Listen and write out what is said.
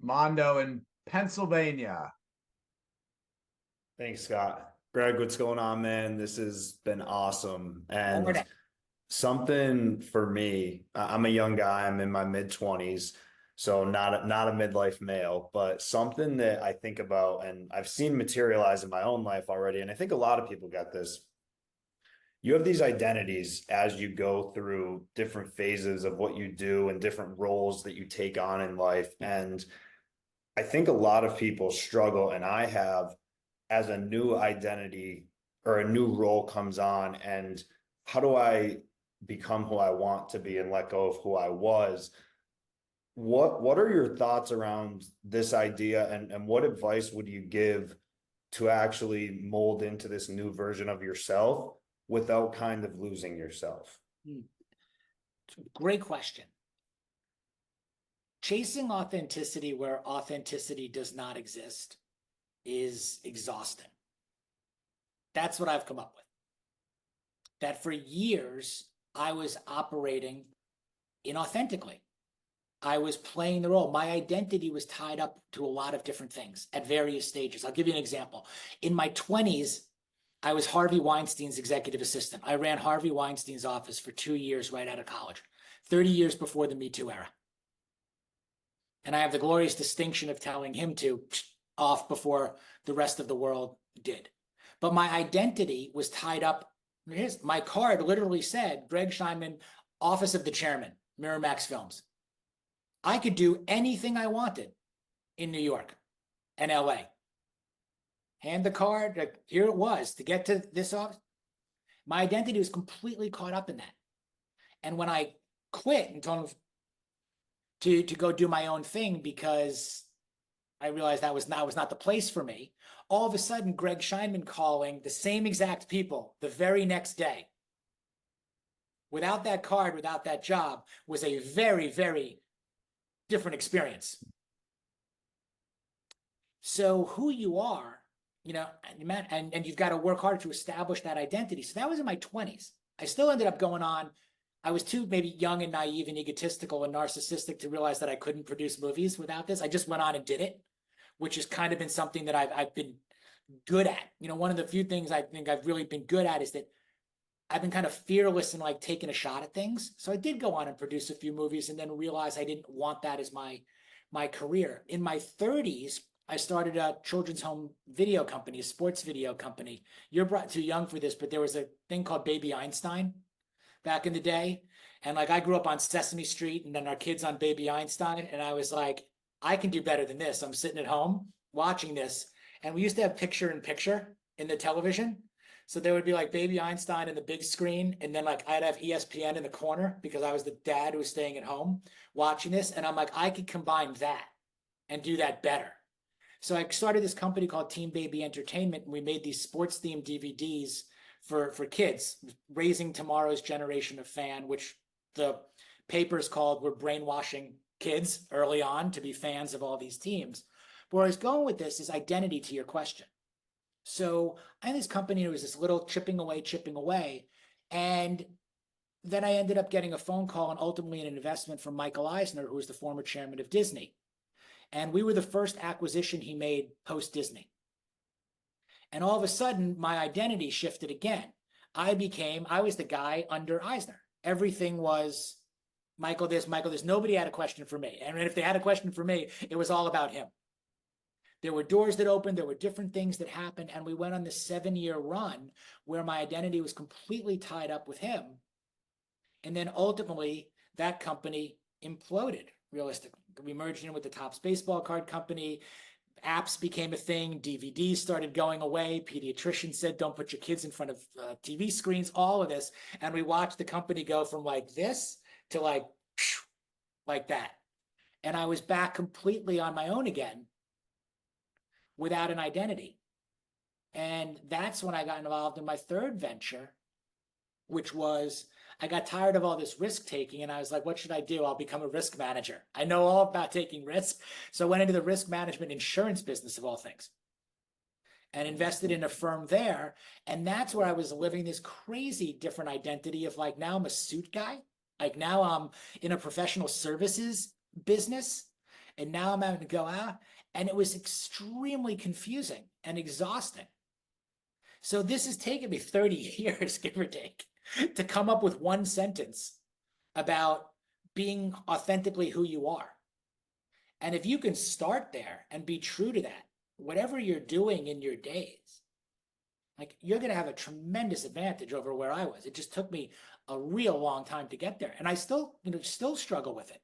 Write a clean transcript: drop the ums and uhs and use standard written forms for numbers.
Mando in Pennsylvania. Thanks, Scott. Greg, what's going on, man? This has been awesome. And Morning. something for me, I'm a young guy, I'm in my mid 20s, so not a midlife male, but something that I think about and I've seen materialize in my own life already, and I think a lot of people get this. You have these identities as you go through different phases of what you do and different roles that you take on in life. And I think a lot of people struggle, and I have, as a new identity or a new role comes on, and how do I become who I want to be and let go of who I was? What are your thoughts around this idea, and what advice would you give to actually mold into this new version of yourself without kind of losing yourself? Great question. Chasing authenticity where authenticity does not exist is exhausting. That's what I've come up with. That for years, I was operating inauthentically. I was playing the role. My identity was tied up to a lot of different things at various stages. I'll give you an example. In my 20s, I was Harvey Weinstein's executive assistant. I ran Harvey Weinstein's office for 2 years right out of college, 30 years before the Me Too era. And I have the glorious distinction of telling him to off before the rest of the world did. But my identity was tied up. My card literally said, Greg Scheinman, Office of the Chairman, Miramax Films. I could do anything I wanted in New York and LA. Hand the card, like, here it was, to get to this office. My identity was completely caught up in that. And when I quit and told him to go do my own thing because I realized that was not the place for me, all of a sudden Greg Scheinman calling the same exact people the very next day without that card, without that job, was a very, very different experience. So who you are, and you've got to work hard to establish that identity. So that was in my 20s. I still ended up going on. I was too maybe young and naive and egotistical and narcissistic to realize that I couldn't produce movies without this. I just went on and did it, which has kind of been something that I've been good at. One of the few things I think I've really been good at is that I've been kind of fearless and like taking a shot at things. So I did go on and produce a few movies and then realize I didn't want that as my career. In my 30s, I started a children's home video company, a sports video company. You're too young for this, but there was a thing called Baby Einstein back in the day. And like I grew up on Sesame Street and then our kids on Baby Einstein. And I was like, I can do better than this. I'm sitting at home watching this. And we used to have picture in picture in the television. So there would be like Baby Einstein in the big screen. And then like I'd have ESPN in the corner because I was the dad who was staying at home watching this. And I'm like, I could combine that and do that better. So I started this company called Team Baby Entertainment, and we made these sports themed DVDs for kids, raising tomorrow's generation of fan, which the papers called we're brainwashing kids early on to be fans of all these teams. But where I was going with this is identity to your question. So I had this company, it was this little chipping away. And then I ended up getting a phone call and ultimately an investment from Michael Eisner, who was the former chairman of Disney. And we were the first acquisition he made post-Disney. And all of a sudden, my identity shifted again. I was the guy under Eisner. Everything was Michael this, Michael this. Nobody had a question for me. And if they had a question for me, it was all about him. There were doors that opened. There were different things that happened. And we went on this 7-year run where my identity was completely tied up with him. And then ultimately, that company imploded, realistically. We merged in with the Topps baseball card company. Apps became a thing. DVDs started going away. Pediatricians said, don't put your kids in front of TV screens, all of this. And we watched the company go from like this to like that. And I was back completely on my own again without an identity. And that's when I got involved in my third venture, which was I got tired of all this risk taking and I was like, what should I do? I'll become a risk manager. I know all about taking risks. So I went into the risk management insurance business of all things and invested in a firm there. And that's where I was living this crazy different identity of like, now I'm a suit guy. Like now I'm in a professional services business. And now I'm having to go out, and it was extremely confusing and exhausting. So this has taken me 30 years, give or take, to come up with one sentence about being authentically who you are. And if you can start there and be true to that, whatever you're doing in your days, like you're going to have a tremendous advantage over where I was. It just took me a real long time to get there. And I still, still struggle with it.